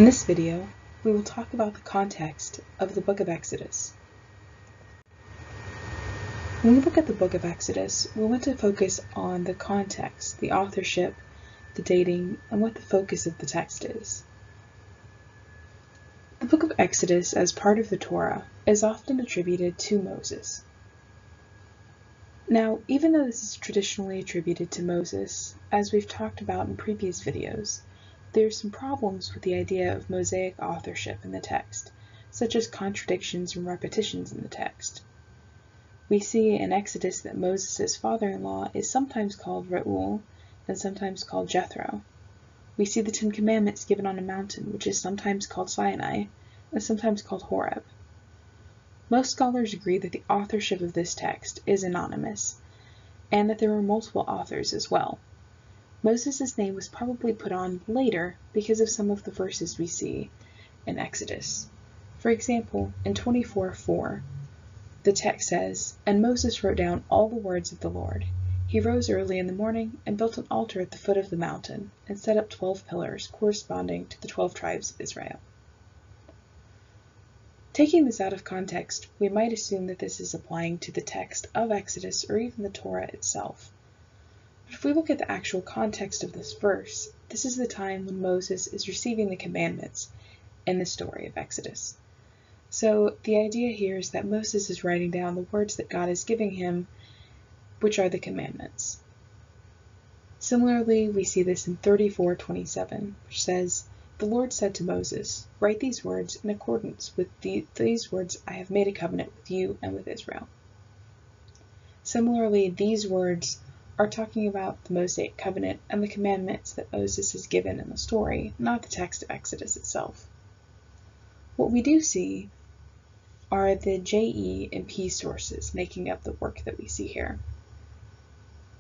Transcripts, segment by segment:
In this video, we will talk about the context of the book of Exodus. When we look at the book of Exodus, we want to focus on the context, the authorship, the dating, and what the focus of the text is. The book of Exodus, as part of the Torah, is often attributed to Moses. Now, even though this is traditionally attributed to Moses, as we've talked about in previous videos, there are some problems with the idea of Mosaic authorship in the text, such as contradictions and repetitions in the text. We see in Exodus that Moses' father-in-law is sometimes called Reuel and sometimes called Jethro. We see the Ten Commandments given on a mountain, which is sometimes called Sinai and sometimes called Horeb. Most scholars agree that the authorship of this text is anonymous, and that there were multiple authors as well. Moses' name was probably put on later because of some of the verses we see in Exodus. For example, in 24:4, the text says, "And Moses wrote down all the words of the Lord. He rose early in the morning and built an altar at the foot of the mountain and set up 12 pillars corresponding to the 12 tribes of Israel." Taking this out of context, we might assume that this is applying to the text of Exodus or even the Torah itself. But if we look at the actual context of this verse, this is the time when Moses is receiving the commandments in the story of Exodus. So the idea here is that Moses is writing down the words that God is giving him, which are the commandments. Similarly, we see this in 34:27, which says, "The Lord said to Moses, write these words in accordance with these words I have made a covenant with you and with Israel." Similarly, these words are talking about the Mosaic covenant and the commandments that Moses is given in the story, not the text of Exodus itself. What we do see are the JE and P sources making up the work that we see here.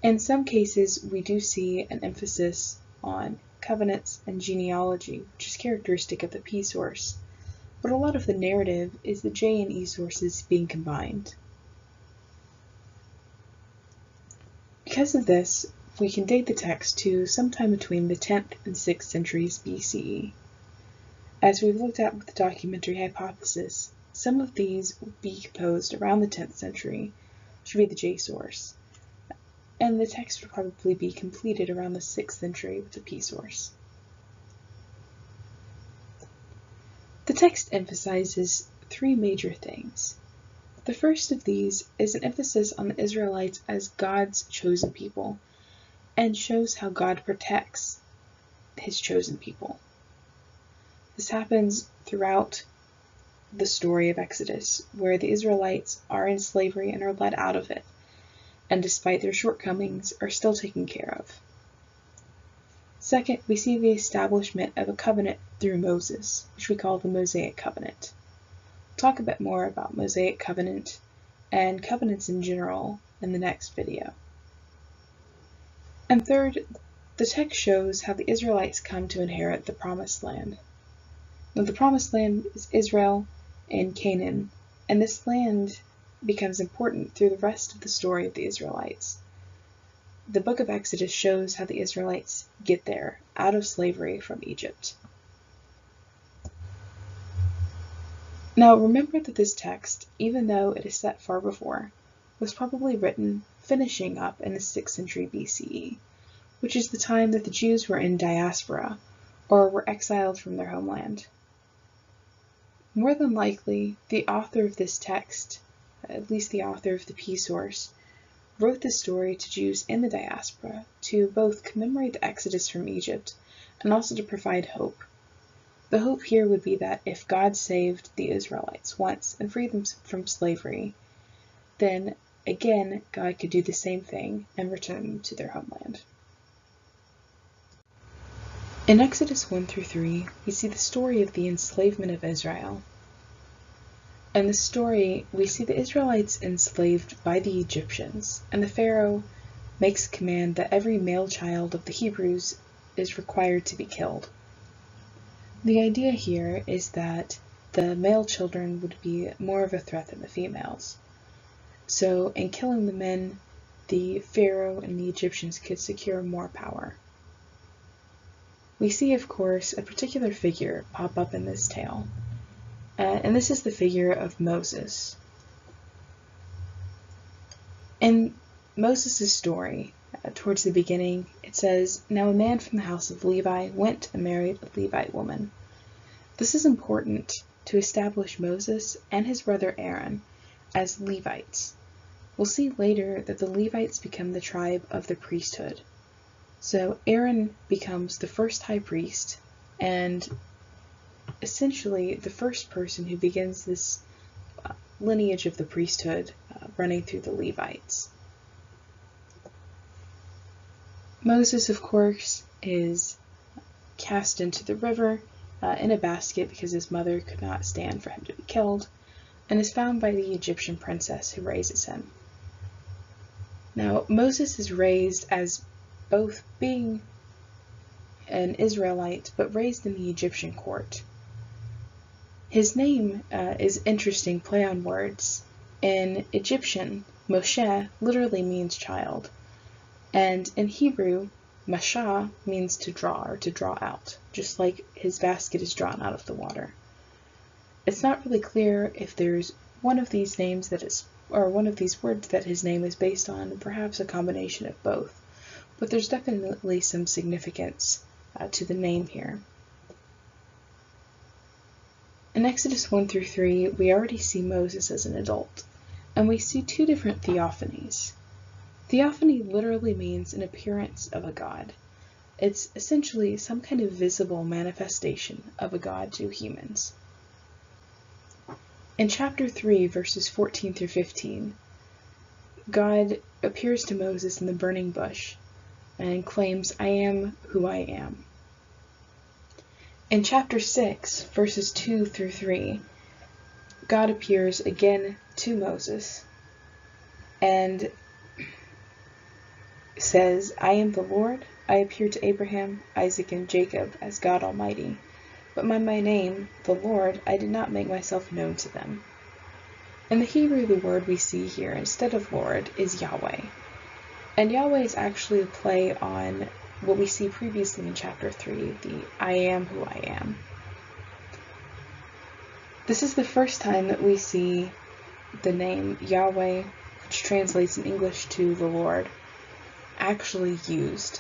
In some cases, we do see an emphasis on covenants and genealogy, which is characteristic of the P source, but a lot of the narrative is the J and E sources being combined. Because of this, we can date the text to sometime between the 10th and 6th centuries BCE. As we've looked at with the documentary hypothesis, some of these will be composed around the 10th century, which would be the J source, and the text would probably be completed around the 6th century with the P source. The text emphasizes three major things. The first of these is an emphasis on the Israelites as God's chosen people, and shows how God protects his chosen people. This happens throughout the story of Exodus, where the Israelites are in slavery and are led out of it, and despite their shortcomings are still taken care of. Second, we see the establishment of a covenant through Moses, which we call the Mosaic covenant. We'll talk a bit more about Mosaic covenant and covenants in general in the next video. And third, the text shows how the Israelites come to inherit the Promised Land. Now, the Promised Land is Israel and Canaan, and this land becomes important through the rest of the story of the Israelites. The book of Exodus shows how the Israelites get there, out of slavery from Egypt. Now remember that this text, even though it is set far before, was probably written finishing up in the 6th century BCE, which is the time that the Jews were in diaspora, or were exiled from their homeland. More than likely, the author of this text, at least the author of the P source, wrote this story to Jews in the diaspora to both commemorate the exodus from Egypt and also to provide hope. The hope here would be that if God saved the Israelites once and freed them from slavery, then again God could do the same thing and return them to their homeland. In Exodus 1-3, we see the story of the enslavement of Israel. In the story, we see the Israelites enslaved by the Egyptians, and the Pharaoh makes a command that every male child of the Hebrews is required to be killed. The idea here is that the male children would be more of a threat than the females. So in killing the men, the Pharaoh and the Egyptians could secure more power. we see, of course, a particular figure pop up in this tale, and this is the figure of Moses. In Moses' story, towards the beginning, it says, "Now a man from the house of Levi went and married a Levite woman." This is important to establish Moses and his brother Aaron as Levites. We'll see later that the Levites become the tribe of the priesthood. So Aaron becomes the first high priest and essentially the first person who begins this lineage of the priesthood running through the Levites. Moses, of course, is cast into the river in a basket because his mother could not stand for him to be killed, and is found by the Egyptian princess who raises him. Now, Moses is raised as both being an Israelite, but raised in the Egyptian court. His name is interesting play on words. In Egyptian, Moshe literally means child, and in Hebrew, Mashah means to draw or to draw out, just like his basket is drawn out of the water. It's not really clear if there's one of these names that is, or one of these words that his name is based on, perhaps a combination of both, but there's definitely some significance to the name here. In Exodus 1 through 3, we already see Moses as an adult, and we see two different theophanies. Theophany literally means an appearance of a god. It's essentially some kind of visible manifestation of a god to humans. In chapter 3, verses 14 through 15, God appears to Moses in the burning bush and claims, "I am who I am." In chapter 6, verses 2 through 3, God appears again to Moses and says, "I am the Lord. I appeared to Abraham, Isaac, and Jacob as God Almighty, but by my name, the Lord, I did not make myself known to them." In the Hebrew, the word we see here instead of Lord is Yahweh. And Yahweh is actually a play on what we see previously in chapter 3, the "I am who I am." This is the first time that we see the name Yahweh, which translates in English to the Lord, actually used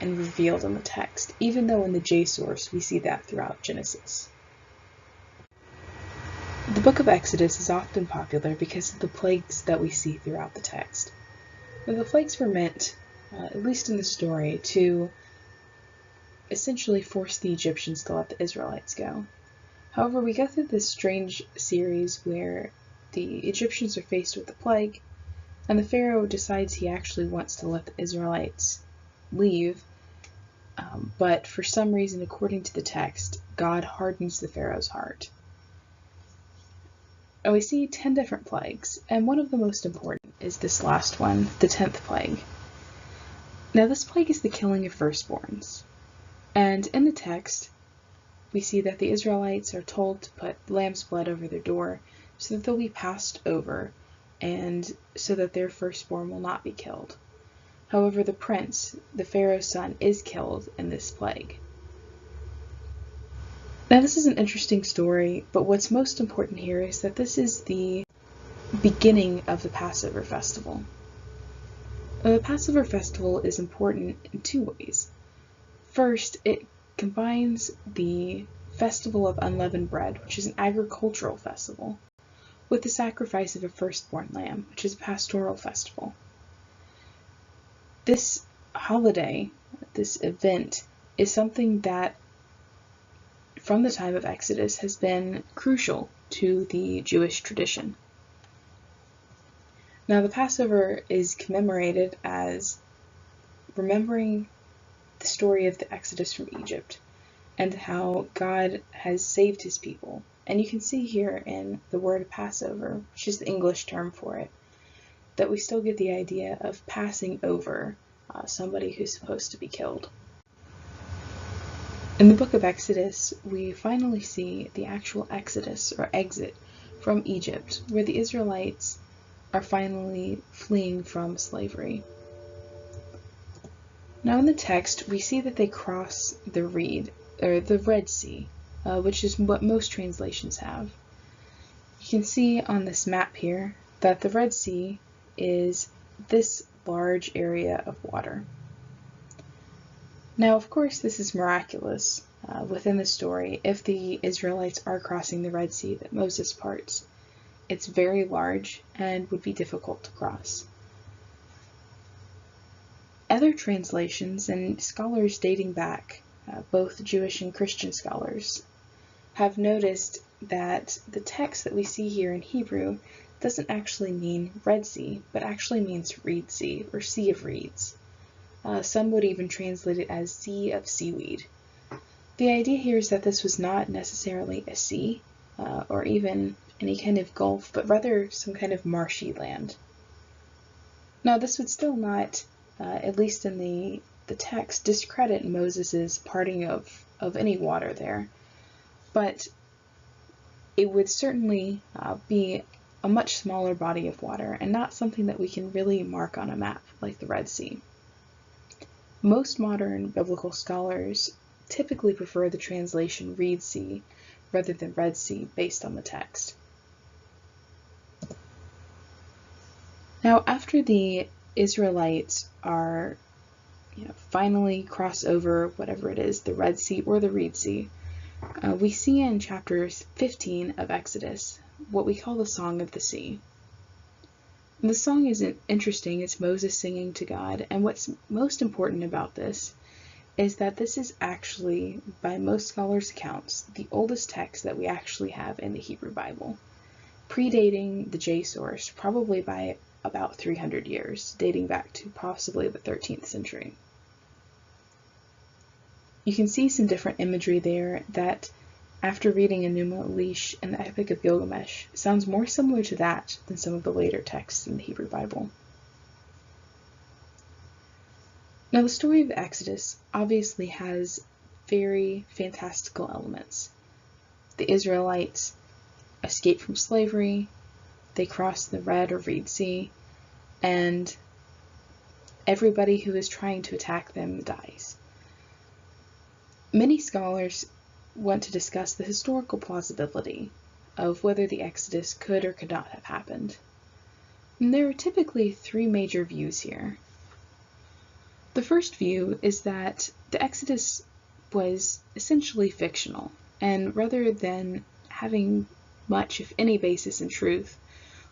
and revealed in the text, even though in the J-source we see that throughout Genesis. The book of Exodus is often popular because of the plagues that we see throughout the text. Now, the plagues were meant, at least in the story, to essentially force the Egyptians to let the Israelites go. However, we go through this strange series where the Egyptians are faced with a plague, and the Pharaoh decides he actually wants to let the Israelites leave, but for some reason, according to the text, God hardens the Pharaoh's heart. And we see 10 different plagues, and one of the most important is this last one, the 10th plague. Now, this plague is the killing of firstborns, and in the text, we see that the Israelites are told to put lamb's blood over their door so that they'll be passed over, and so that their firstborn will not be killed. However, the prince, the Pharaoh's son, is killed in this plague. Now, this is an interesting story, but what's most important here is that this is the beginning of the Passover festival. Now, the Passover festival is important in two ways. First, it combines the Festival of Unleavened Bread, which is an agricultural festival, with the sacrifice of a firstborn lamb, which is a pastoral festival. This holiday, this event, is something that from the time of Exodus has been crucial to the Jewish tradition. Now, the Passover is commemorated as remembering the story of the Exodus from Egypt and how God has saved his people. And you can see here in the word Passover, which is the English term for it, that we still get the idea of passing over somebody who's supposed to be killed. In the book of Exodus, we finally see the actual exodus or exit from Egypt, where the Israelites are finally fleeing from slavery. Now in the text, we see that they cross the Red Sea, which is what most translations have. You can see on this map here that the Red Sea is this large area of water. Now, of course, this is miraculous within the story if the Israelites are crossing the Red Sea that Moses parts. It's very large and would be difficult to cross. Other translations and scholars dating back, both Jewish and Christian scholars, have noticed that the text that we see here in Hebrew doesn't actually mean Red Sea, but actually means Reed Sea, or Sea of Reeds. Some would even translate it as Sea of Seaweed. The idea here is that this was not necessarily a sea, or even any kind of gulf, but rather some kind of marshy land. Now, this would still not, at least in the text, discredit Moses' parting of any water there, but it would certainly be a much smaller body of water and not something that we can really mark on a map like the Red Sea. Most modern biblical scholars typically prefer the translation Reed Sea rather than Red Sea based on the text. Now, after the Israelites are finally cross over whatever it is, the Red Sea or the Reed Sea, we see in chapter 15 of Exodus what we call the Song of the Sea. And the song is interesting. It's Moses singing to God, and what's most important about this is that this is actually, by most scholars' accounts, the oldest text that we actually have in the Hebrew Bible, predating the J source probably by about 300 years, dating back to possibly the 13th century. You can see some different imagery there that, after reading Enuma Elish and the Epic of Gilgamesh, sounds more similar to that than some of the later texts in the Hebrew Bible. Now, the story of Exodus obviously has very fantastical elements. The Israelites escape from slavery, they cross the Red or Reed Sea, and everybody who is trying to attack them dies. Many scholars want to discuss the historical plausibility of whether the Exodus could or could not have happened. And there are typically three major views here. The first view is that the Exodus was essentially fictional, and rather than having much, if any, basis in truth,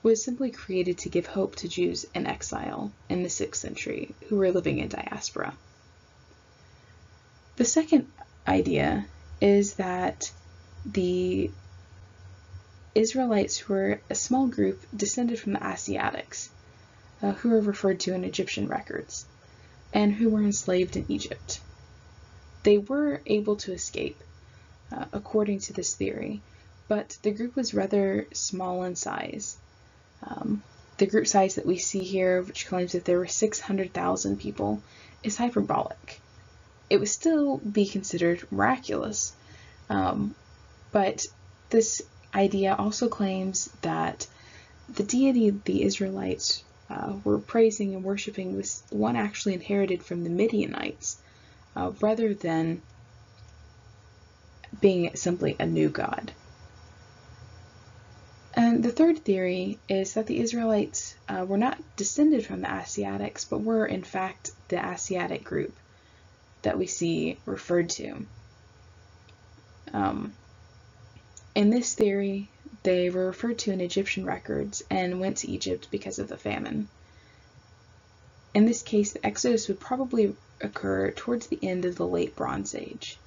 was simply created to give hope to Jews in exile in the 6th century who were living in diaspora. The second idea is that the Israelites were a small group descended from the Asiatics, who are referred to in Egyptian records, and who were enslaved in Egypt. They were able to escape, according to this theory, but the group was rather small in size. The group size that we see here, which claims that there were 600,000 people, is hyperbolic. It would still be considered miraculous, but this idea also claims that the deity the Israelites were praising and worshiping was one actually inherited from the Midianites, rather than being simply a new god. And the third theory is that the Israelites were not descended from the Asiatics, but were in fact the Asiatic group that we see referred to. In this theory, they were referred to in Egyptian records and went to Egypt because of the famine. In this case, the Exodus would probably occur towards the end of the Late Bronze Age.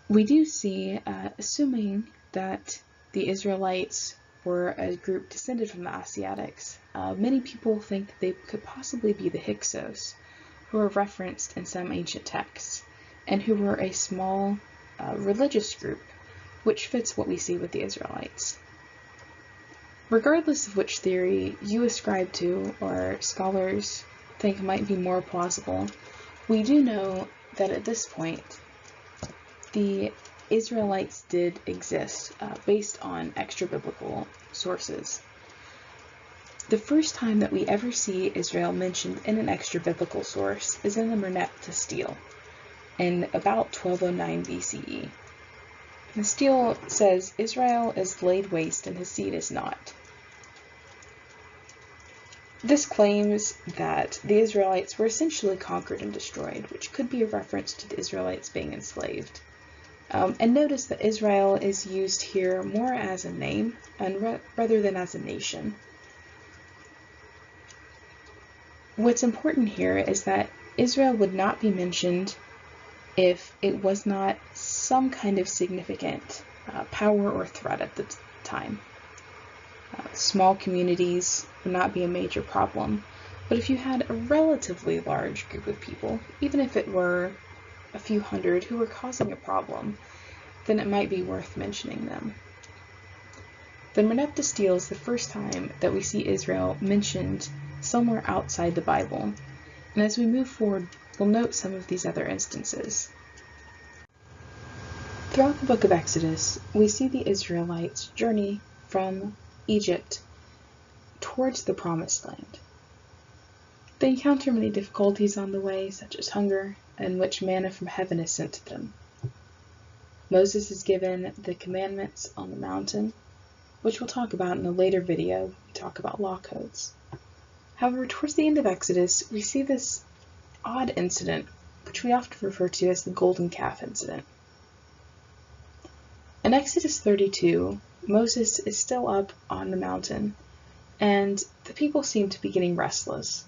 We do see, assuming that the Israelites were a group descended from the Asiatics, many people think that they could possibly be the Hyksos, who are referenced in some ancient texts, and who were a small religious group, which fits what we see with the Israelites. Regardless of which theory you ascribe to, or scholars think might be more plausible, we do know that at this point, the Israelites did exist based on extra-biblical sources. The first time that we ever see Israel mentioned in an extra-biblical source is in the Merneptah Stele in about 1209 BCE. The stele says, "Israel is laid waste and his seed is not." This claims that the Israelites were essentially conquered and destroyed, which could be a reference to the Israelites being enslaved. And notice that Israel is used here more as a name and rather than as a nation. What's important here is that Israel would not be mentioned if it was not some kind of significant power or threat at the time. Small communities would not be a major problem, but if you had a relatively large group of people, even if it were a few hundred who were causing a problem, then it might be worth mentioning them. The Merneptah Stele is the first time that we see Israel mentioned somewhere outside the Bible, and as we move forward, we'll note some of these other instances. Throughout the book of Exodus, we see the Israelites journey from Egypt towards the Promised Land. They encounter many difficulties on the way, such as hunger, in which manna from heaven is sent to them. Moses is given the commandments on the mountain, which we'll talk about in a later video when we talk about law codes. However, towards the end of Exodus, we see this odd incident, which we often refer to as the golden calf incident. In Exodus 32, Moses is still up on the mountain, and the people seem to be getting restless.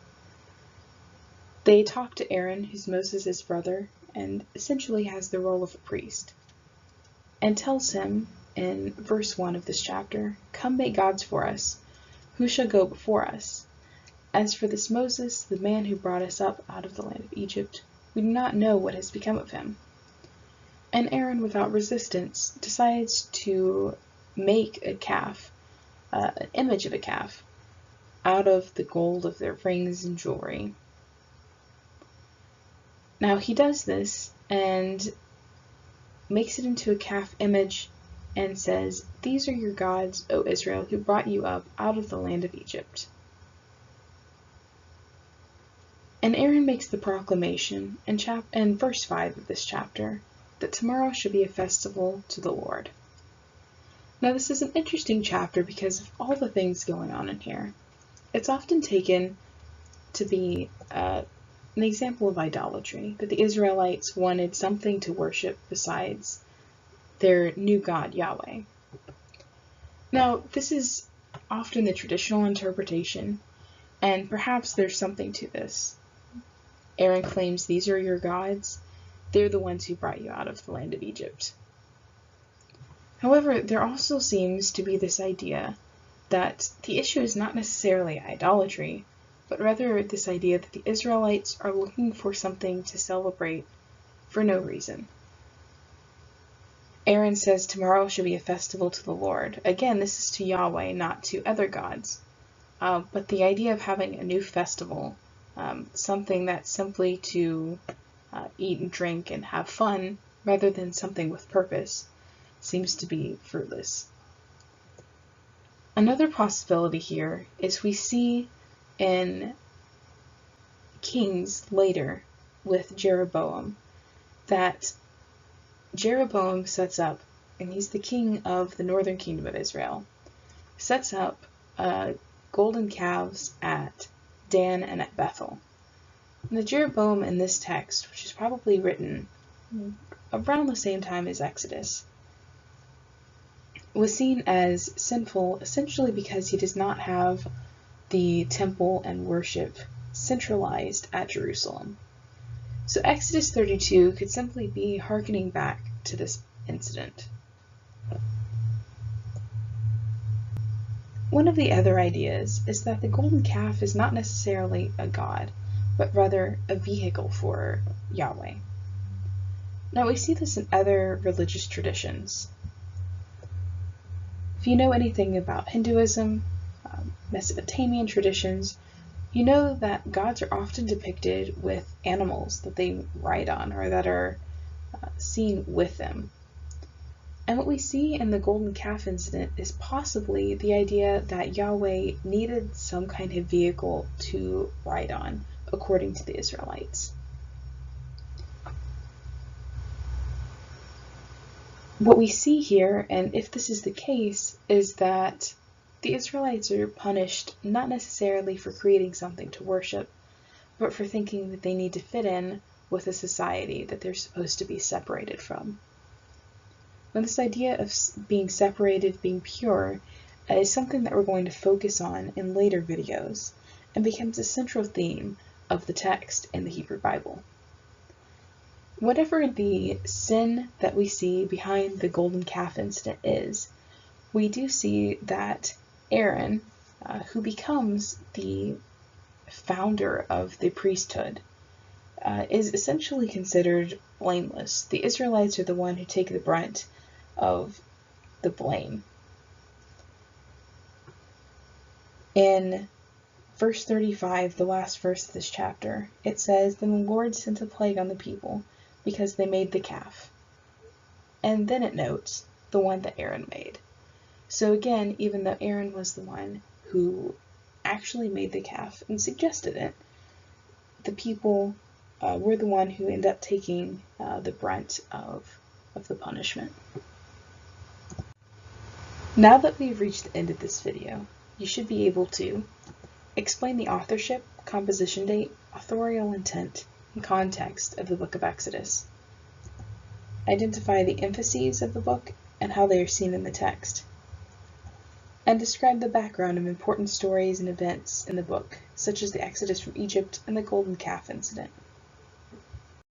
They talk to Aaron, who's Moses' brother, and essentially has the role of a priest, and tells him in verse 1 of this chapter, "Come make gods for us. Who shall go before us? As for this Moses, the man who brought us up out of the land of Egypt, we do not know what has become of him." And Aaron, without resistance, decides to make a calf, an image of a calf, out of the gold of their rings and jewelry. Now he does this and makes it into a calf image and says, "These are your gods, O Israel, who brought you up out of the land of Egypt." And Aaron makes the proclamation in verse 5 of this chapter that tomorrow should be a festival to the Lord. Now this is an interesting chapter because of all the things going on in here. It's often taken to be an example of idolatry, that the Israelites wanted something to worship besides their new God, Yahweh. Now this is often the traditional interpretation, and perhaps there's something to this. Aaron claims, "These are your gods. They're the ones who brought you out of the land of Egypt." However, there also seems to be this idea that the issue is not necessarily idolatry, but rather this idea that the Israelites are looking for something to celebrate for no reason. Aaron says tomorrow shall be a festival to the Lord. Again, this is to Yahweh, not to other gods. But the idea of having a new festival, something that's simply to eat and drink and have fun, rather than something with purpose, seems to be fruitless. Another possibility here is we see in Kings later with Jeroboam that Jeroboam sets up, and he's the king of the northern kingdom of Israel, sets up golden calves at Dan and at Bethel. And the Jeroboam in this text, which is probably written around the same time as Exodus, was seen as sinful essentially because he does not have the temple and worship centralized at Jerusalem. So Exodus 32 could simply be hearkening back to this incident. One of the other ideas is that the golden calf is not necessarily a god, but rather a vehicle for Yahweh. Now we see this in other religious traditions. If you know anything about Hinduism, Mesopotamian traditions, you know that gods are often depicted with animals that they ride on or that are seen with them. And what we see in the golden calf incident is possibly the idea that Yahweh needed some kind of vehicle to ride on, according to the Israelites. What we see here, and if this is the case, is that the Israelites are punished not necessarily for creating something to worship, but for thinking that they need to fit in with a society that they're supposed to be separated from. Now, this idea of being separated, being pure, is something that we're going to focus on in later videos, and becomes a central theme of the text in the Hebrew Bible. Whatever the sin that we see behind the golden calf incident is, we do see that Aaron, who becomes the founder of the priesthood, is essentially considered blameless. The Israelites are the one who take the brunt of the blame. In verse 35, the last verse of this chapter, it says, "Then the Lord sent a plague on the people because they made the calf." And then it notes the one that Aaron made. So again, even though Aaron was the one who actually made the calf and suggested it, the people were the one who ended up taking the brunt of the punishment. Now that we've reached the end of this video, you should be able to explain the authorship, composition date, authorial intent, and context of the book of Exodus, identify the emphases of the book and how they are seen in the text, and describe the background of important stories and events in the book, such as the Exodus from Egypt and the golden calf incident.